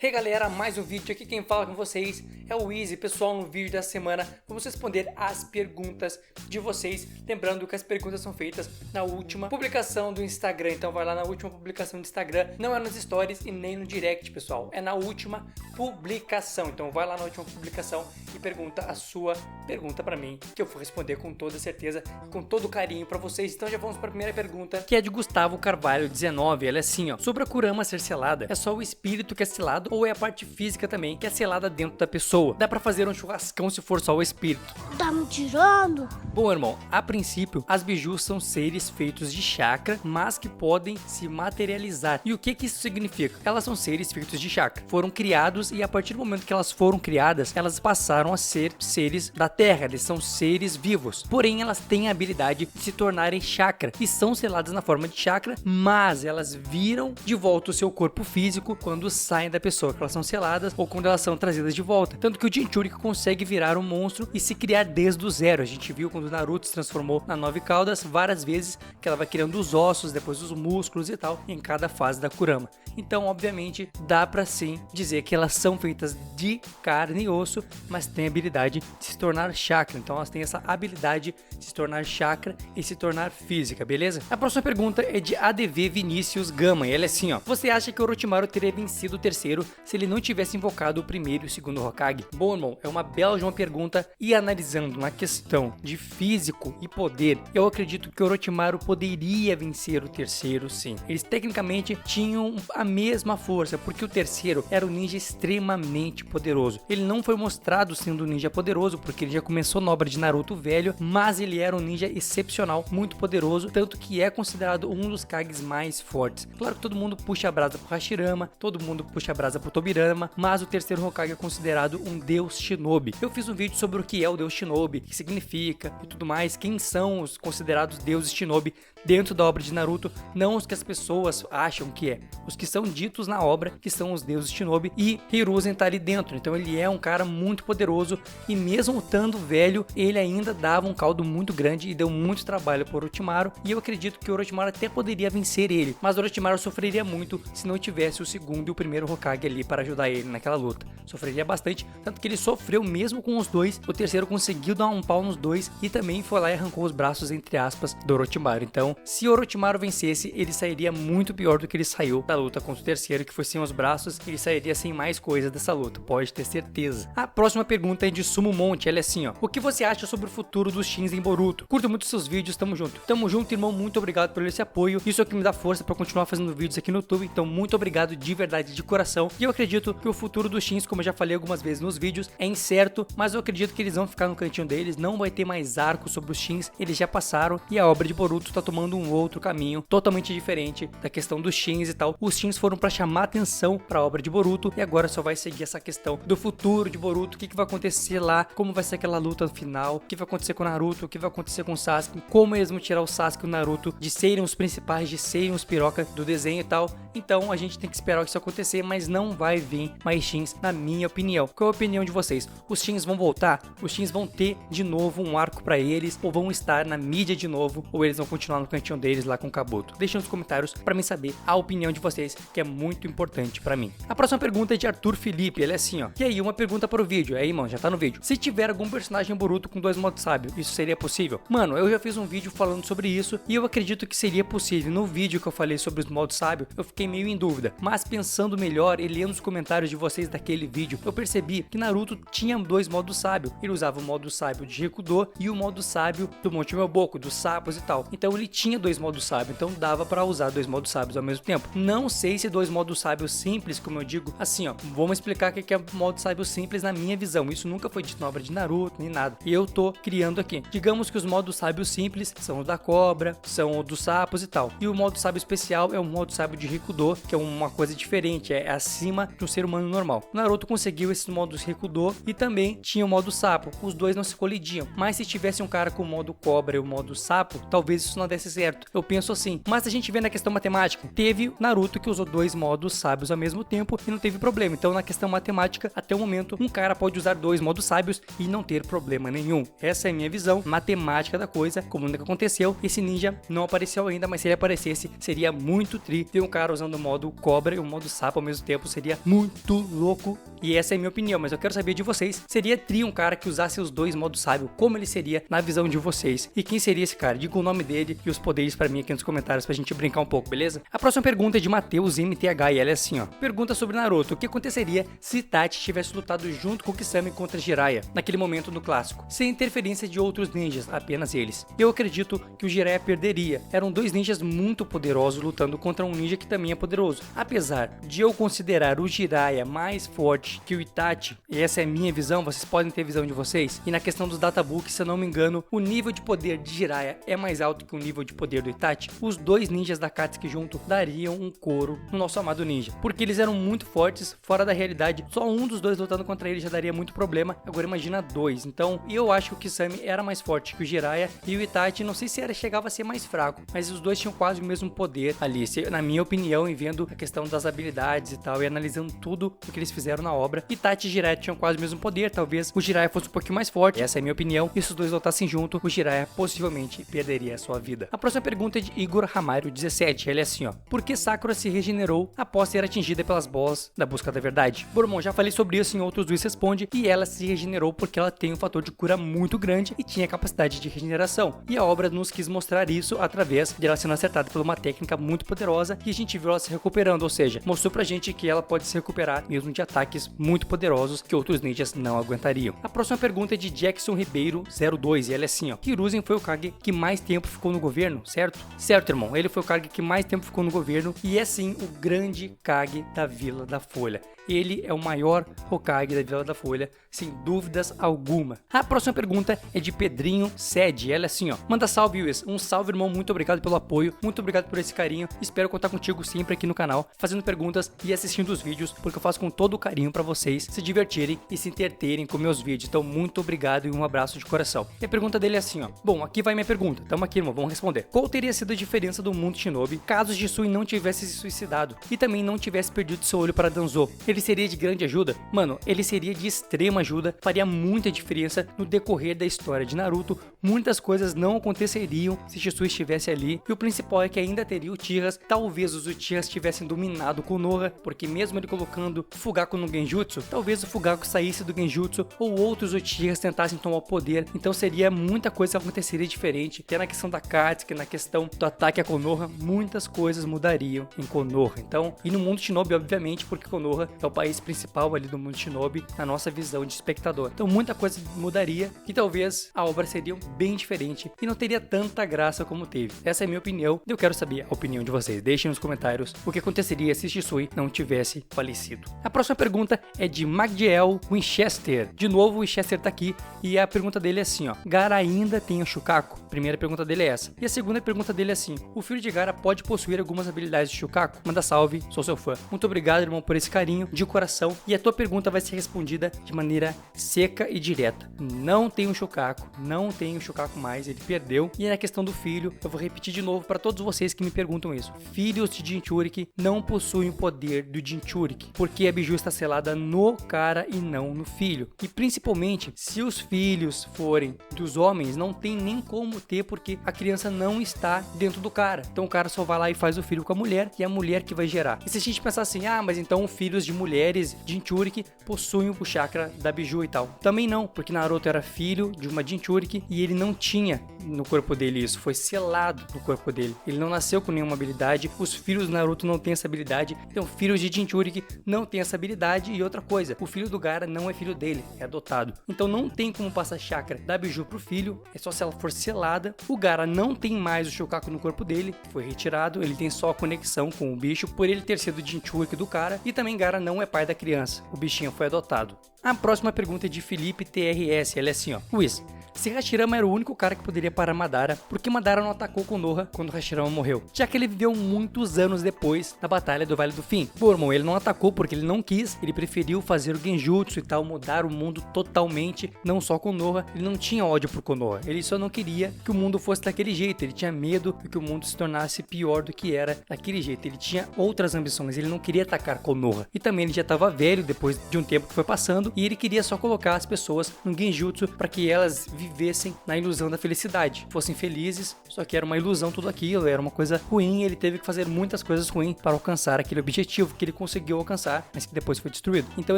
Hey galera, mais um vídeo aqui, quem fala com vocês é o Easy. Pessoal, no vídeo da semana vamos responder as perguntas de vocês, lembrando que as perguntas são feitas na última publicação do Instagram, então vai lá na última publicação do Instagram, não é nas stories e nem no direct, pessoal, é na última publicação, então vai lá na última publicação e pergunta a sua pergunta pra mim, que eu vou responder com toda certeza, com todo carinho pra vocês. Então já vamos pra primeira pergunta, que é de Gustavo Carvalho, 19, ela é assim, ó: sobre a Kurama ser selada, é só o espírito que é selado ou é a parte física também que é selada dentro da pessoa? Dá pra fazer um churrascão se for só o espírito? Tá me tirando? Bom, irmão, a princípio, as bijus são seres feitos de chakra, mas que podem se materializar. E o que isso significa? Elas são seres feitos de chakra. Foram criados e a partir do momento que elas foram criadas, elas passaram a ser seres da Terra. Eles são seres vivos. Porém, elas têm a habilidade de se tornarem chakra e são seladas na forma de chakra, mas elas viram de volta o seu corpo físico quando saem da pessoa, que elas são seladas ou quando elas são trazidas de volta. Tanto que o Jinchuriki consegue virar um monstro e se criar desde o zero. A gente viu quando o Naruto se transformou na Nove Caudas várias vezes, que ela vai criando os ossos, depois os músculos e tal, em cada fase da Kurama. Então, obviamente, dá pra sim dizer que elas são feitas de carne e osso, mas têm a habilidade de se tornar chakra. Então, elas têm essa habilidade de se tornar chakra e se tornar física, beleza? A próxima pergunta é de ADV Vinícius Gama, e ela é assim, ó: você acha que Orochimaru teria vencido o terceiro se ele não tivesse invocado o primeiro e o segundo Hokage? Bom, irmão, é uma bela de uma pergunta, e analisando na questão de físico e poder, eu acredito que Orochimaru poderia vencer o terceiro, sim. Eles tecnicamente tinham a mesma força, porque o terceiro era um ninja extremamente poderoso. Ele não foi mostrado sendo um ninja poderoso, porque ele já começou na obra de Naruto velho, mas ele era um ninja excepcional, muito poderoso, tanto que é considerado um dos Kages mais fortes. Claro que todo mundo puxa a brasa pro Hashirama, todo mundo puxa a brasa pro Tobirama, mas o terceiro Hokage é considerado um deus shinobi. Eu fiz um vídeo sobre o que é o deus shinobi, o que significa e tudo mais, quem são os considerados deuses shinobi dentro da obra de Naruto, não os que as pessoas acham que é, os que são ditos na obra, que são os deuses shinobi, e Hiruzen tá ali dentro. Então ele é um cara muito poderoso, e mesmo estando velho, ele ainda dava um caldo muito grande e deu muito trabalho para Orochimaru, e eu acredito que o Orochimaru até poderia vencer ele, mas o Orochimaru sofreria muito se não tivesse o segundo e o primeiro Hokage ali para ajudar ele naquela luta. Sofreria bastante, tanto que ele sofreu mesmo com os dois. O terceiro conseguiu dar um pau nos dois e também foi lá e arrancou os braços, entre aspas, do Orochimaru. Então, se Orochimaru vencesse, ele sairia muito pior do que ele saiu da luta contra o terceiro, que foi sem os braços. Ele sairia sem mais coisa dessa luta, pode ter certeza. A próxima pergunta é de Sumo Monte, ela é assim, ó: o que você acha sobre o futuro dos Shins em Boruto? Curto muito seus vídeos, tamo junto, irmão, muito obrigado por esse apoio, isso é o que me dá força pra continuar fazendo vídeos aqui no YouTube, então muito obrigado de verdade, de coração. E eu acredito que o futuro dos Shins, como eu já falei algumas vezes nos vídeos, é incerto, mas eu acredito que eles vão ficar no cantinho deles, não vai ter mais arco sobre os Shins, eles já passaram, e a obra de Boruto tá tomando um outro caminho, totalmente diferente da questão dos Shins e tal. Os Shins foram pra chamar atenção pra obra de Boruto, e agora só vai seguir essa questão do futuro de Boruto, o que vai acontecer lá, como vai ser aquela luta no final, o que vai acontecer com o Naruto, o que vai acontecer com o Sasuke, como eles vão tirar o Sasuke e o Naruto de serem os principais, de serem os piroca do desenho e tal. Então a gente tem que esperar isso acontecer, mas não vai vir mais Shins, na minha opinião. Qual é a opinião de vocês? Os Shins vão voltar? Os Shins vão ter de novo um arco pra eles, ou vão estar na mídia de novo, ou eles vão continuar no cantinho deles lá com o Kabuto? Deixa nos comentários pra mim saber a opinião de vocês, que é muito importante pra mim. A próxima pergunta é de Arthur Felipe, ele é assim, ó: e aí, uma pergunta para o vídeo. Aí, mano, já tá no vídeo. Se tiver algum personagem Boruto com 2 modos sábio, isso seria possível? Mano, eu já fiz um vídeo falando sobre isso, e eu acredito que seria possível. No vídeo que eu falei sobre os modos sábio, eu fiquei meio em dúvida, mas pensando melhor e lendo os comentários de vocês daquele vídeo, eu percebi que Naruto tinha 2 modos sábio. Ele usava o modo sábio de Rikudo e o modo sábio do Monte Melboku, dos sapos e tal. Então ele tinha 2 modos sábio, então dava pra usar 2 modos sábios ao mesmo tempo. Não sei se 2 modos sábios simples, como eu digo, assim, ó, vamos explicar o que é modo sábio simples na minha visão. Isso nunca foi dito na obra de Naruto, nem nada, e eu tô criando aqui. Digamos que os modos sábios simples são o da cobra, são o dos sapos e tal, e o modo sábio especial é o modo sábio de Rikudo, que é uma coisa diferente, é acima de um ser humano normal. O Naruto conseguiu esses modos Rikudo e também tinha o modo sapo. Os dois não se colidiam, mas se tivesse um cara com o modo cobra e o modo sapo, talvez isso não desse certo. Eu penso assim. Mas a gente vê na questão matemática. Teve Naruto que usou 2 modos sábios ao mesmo tempo e não teve problema. Então na questão matemática, até o momento, um cara pode usar 2 modos sábios e não ter problema nenhum. Essa é a minha visão matemática da coisa, como nunca aconteceu. Esse ninja não apareceu ainda, mas se ele aparecesse, seria muito tri. Ter um cara usando o modo cobra e o modo sapo ao mesmo tempo seria muito louco. E essa é a minha opinião, mas eu quero saber de vocês. Seria tri um cara que usasse os 2 modos sábio? Como ele seria na visão de vocês? E quem seria esse cara? Diga o nome dele e os poderes pra mim aqui nos comentários pra gente brincar um pouco, beleza? A próxima pergunta é de Matheus MTH e ela é assim, ó. Pergunta sobre Naruto. O que aconteceria se Itachi tivesse lutado junto com Kisame contra Jiraiya, naquele momento no clássico, sem interferência de outros ninjas, apenas eles? Eu acredito que o Jiraiya perderia. Eram 2 ninjas muito poderosos lutando contra um ninja que também é poderoso. Apesar de eu considerar o Jiraiya mais forte que o Itachi, e essa é a minha visão, vocês podem ter visão de vocês, e na questão dos databooks, se eu não me engano, o nível de poder de Jiraiya é mais alto que o nível de poder do Itachi. Os 2 ninjas da Akatsuki junto dariam um couro no nosso amado ninja, porque eles eram muito fortes, fora da realidade. Só um dos 2 lutando contra ele já daria muito problema, agora imagina 2. Então eu acho que o Kisame era mais forte que o Jiraiya, e o Itachi não sei se chegava a ser mais fraco, mas os 2 tinham quase o mesmo poder ali, na minha opinião, e vendo a questão das habilidades e tal, e analisando tudo o que eles fizeram na obra, Itachi e Jiraiya tinham quase o mesmo poder. Talvez o Jiraiya fosse um pouquinho mais forte, essa é a minha opinião, e se os 2 lutassem junto, o Jiraiya possivelmente perderia a sua vida. A próxima pergunta é de Igor Ramário 17, ele é assim, ó. Por que Sakura se regenerou após ser atingida pelas bolas da busca da verdade? Boromon, já falei sobre isso em outros vídeos responde, e ela se regenerou porque ela tem um fator de cura muito grande e tinha capacidade de regeneração, e a obra nos quis mostrar isso através de ela sendo acertada por uma técnica muito poderosa, e a gente viu ela se recuperando, ou seja, mostrou pra gente que ela pode se recuperar mesmo de ataques muito poderosos que outros ninjas não aguentariam. A próxima pergunta é de Jackson Ribeiro 02 e ela é assim, ó. Hiruzen foi o Kage que mais tempo ficou no governo, certo? Certo, irmão, ele foi o Kage que mais tempo ficou no governo e é sim o grande Kage da Vila da Folha. Ele é o maior Hokage da Vila da Folha, sem dúvidas alguma. A próxima pergunta é de Pedrinho Sede. Ela é assim, ó. Manda salve, Luiz. Um salve, irmão. Muito obrigado pelo apoio. Muito obrigado por esse carinho. Espero contar contigo sempre aqui no canal, fazendo perguntas e assistindo os vídeos, porque eu faço com todo o carinho pra vocês se divertirem e se entreterem com meus vídeos. Então, muito obrigado e um abraço de coração. E a pergunta dele é assim, ó. Bom, aqui vai minha pergunta. Tamo aqui, irmão. Vamos responder. Qual teria sido a diferença do mundo Shinobi caso Jisui não tivesse se suicidado e também não tivesse perdido seu olho para Danzo? Ele seria de grande ajuda? Mano, ele seria de extrema ajuda, faria muita diferença no decorrer da história de Naruto. Muitas coisas não aconteceriam se Jisui estivesse ali, e o principal é que ainda teria Uchihas. Talvez os Uchihas tivessem dominado Konoha, porque mesmo ele colocando Fugaku no Genjutsu, talvez o Fugaku saísse do Genjutsu ou outros Uchihas tentassem tomar o poder. Então seria muita coisa que aconteceria diferente, até na questão da Katsuki, na questão do ataque a Konoha, muitas coisas mudariam em Konoha. Então, e no mundo Shinobi, obviamente, porque Konoha é o país principal ali do mundo Shinobi, na nossa visão de espectador. Então muita coisa mudaria e talvez a obra seria bem diferente e não teria tanta graça como teve. Essa é a minha opinião e eu quero saber a opinião de vocês. Deixem nos comentários o que aconteceria se Shisui não tivesse falecido. A próxima pergunta é de Magdiel Winchester. De novo, o Winchester tá aqui e a pergunta dele é assim, ó. Gaara ainda tem o Shukaku? Primeira pergunta dele é essa. E a segunda pergunta dele é assim. O filho de Gaara pode possuir algumas habilidades de Shukaku? Manda salve, sou seu fã. Muito obrigado, irmão, por esse carinho de coração. E a tua pergunta vai ser respondida de maneira seca e direta. Não tem o Shukaku, não tem o Shukaku mais, ele perdeu. E na questão do filho, eu vou repetir de novo para todos vocês que me perguntam isso. Filhos de Jinchuriki não possuem o poder do Jinchuriki, porque a Biju está selada no cara e não no filho. E principalmente, se os filhos forem dos homens, não tem nem como ter, porque a criança não está dentro do cara. Então o cara só vai lá e faz o filho com a mulher, e é a mulher que vai gerar. E se a gente pensar assim, ah, mas então filhos de mulheres Jinchuriki possuem o chakra da Biju e tal. Também não, porque Naruto era filho de uma Jinchuriki e ele não tinha no corpo dele isso, foi selado no corpo dele. Ele não nasceu com nenhuma habilidade, os filhos do Naruto não têm essa habilidade, então filhos de Jinchuriki não têm essa habilidade. E outra coisa, o filho do Gaara não é filho dele, é adotado. Então não tem como passar chakra da Biju pro filho, é só se ela for selada. O Gaara não tem mais o Shukaku no corpo dele, foi retirado, ele tem só a conexão com o bicho, por ele ter sido Jinchuriki do cara, e também Gaara não é pai da criança, o bichinho foi adotado. A próxima pergunta é de Felipe TRS, ela é assim, ó. Luiz, se Hashirama era o único cara que poderia parar Madara, por que Madara não atacou Konoha quando Hashirama morreu? Já que ele viveu muitos anos depois da Batalha do Vale do Fim. Pô, irmão, ele não atacou porque ele não quis, ele preferiu fazer o Genjutsu e tal, mudar o mundo totalmente, não só Konoha. Ele não tinha ódio por Konoha, ele só não queria que o mundo fosse daquele jeito, ele tinha medo de que o mundo se tornasse pior do que era daquele jeito, ele tinha outras ambições, ele não queria atacar Konoha. E também ele já estava velho depois de um tempo que foi passando, e ele queria só colocar as pessoas no Genjutsu para que elas vivessem na ilusão da felicidade, fossem felizes, só que era uma ilusão tudo aquilo, era uma coisa ruim, ele teve que fazer muitas coisas ruins para alcançar aquele objetivo que ele conseguiu alcançar, mas que depois foi destruído. Então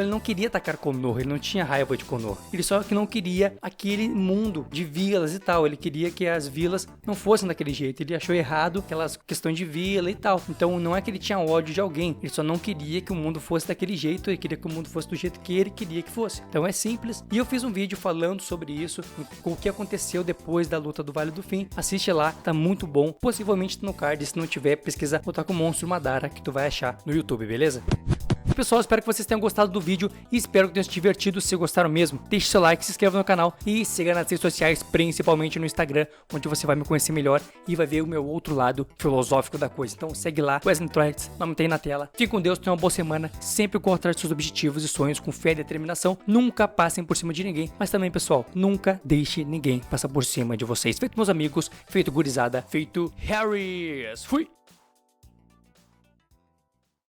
ele não queria atacar Konoha, ele não tinha raiva de Konoha, ele só que não queria aquele mundo de vilas e tal, ele queria que as vilas não fossem daquele jeito, ele achou errado aquelas questões de vila e tal. Então não é que ele tinha ódio de alguém, ele só não queria que o mundo fosse daquele jeito, ele queria que o mundo fosse do jeito que ele queria que fosse. Então é simples, e eu fiz um vídeo falando sobre isso, com o que aconteceu depois da luta do Vale do Fim. Assiste lá, tá muito bom, possivelmente no card, se não tiver, pesquisa Otaku Monstro Madara que tu vai achar no YouTube, beleza? Pessoal, espero que vocês tenham gostado do vídeo e espero que tenham se divertido. Se gostaram mesmo, deixe seu like, se inscreva no canal e siga nas redes sociais, principalmente no Instagram, onde você vai me conhecer melhor e vai ver o meu outro lado filosófico da coisa. Então segue lá, Wesley Threads, nome tem na tela. Fique com Deus, tenha uma boa semana, sempre corra atrás dos seus objetivos e sonhos com fé e determinação. Nunca passem por cima de ninguém, mas também, pessoal, nunca deixe ninguém passar por cima de vocês. Feito meus amigos, feito gurizada, feito Harrys. Fui!